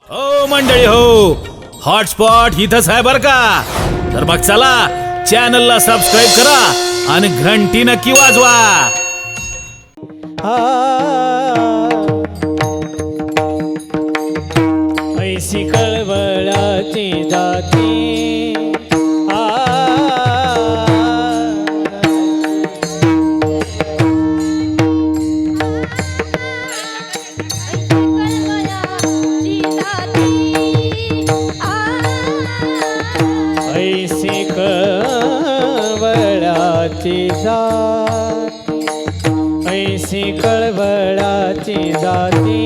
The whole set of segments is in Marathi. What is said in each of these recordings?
हो मंडळी हो, हॉटस्पॉट इथंच आहे बर का. तर मग चला चॅनलला सबस्क्राईब करा आणि घंटी नक्की वाजवा. ऐशी कळवळाची जाती ऐशी कळवळाची जाती ऐशी कळवळाची जाती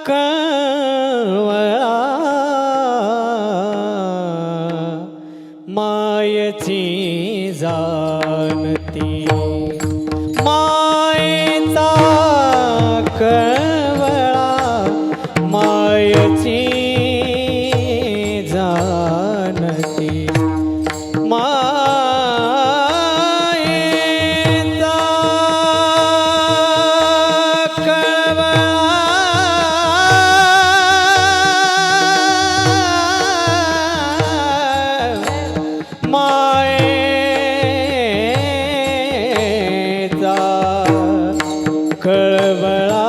कळवळा मायची जानती मायेचा कळवळा मायची जानती कळवळा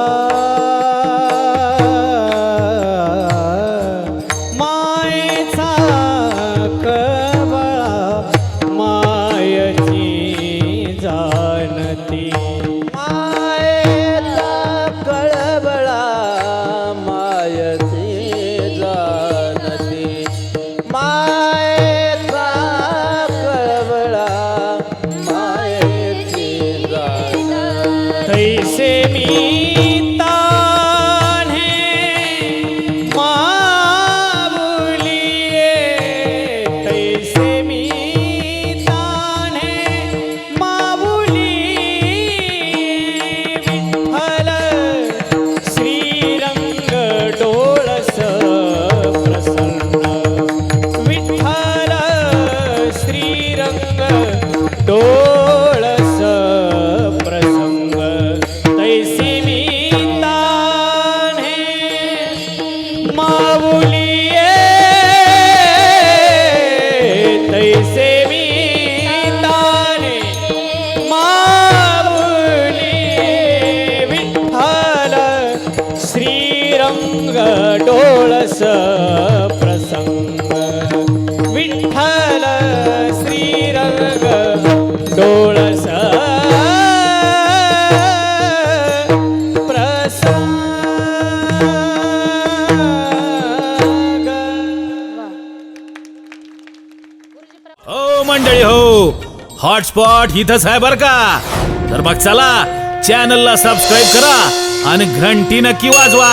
मायेचा कळवळा मायची जानती मायेचा कळवळा मायची जानती मायेचा कळवळा मायची जानती तैसे मी तान्हे माऊलिये तैसे मी तान्हे माऊली विठ्ठल श्रीरंग डोळस प्रसन्न विठ्ठल श्रीरंग डोळस प्रसन्न तैसी मी तान्हे माऊलिये तैसे मी तान्हे माऊलिये विठ्ठल श्रीरंग डोळस प्रसंग विठ्ठल श्रीरंग डोळस हो मंडळी हो, हॉटस्पॉट इथंच आहे बर का. तर मग चला चॅनलला सबस्क्राईब करा आणि घंटी नक्की वाजवा.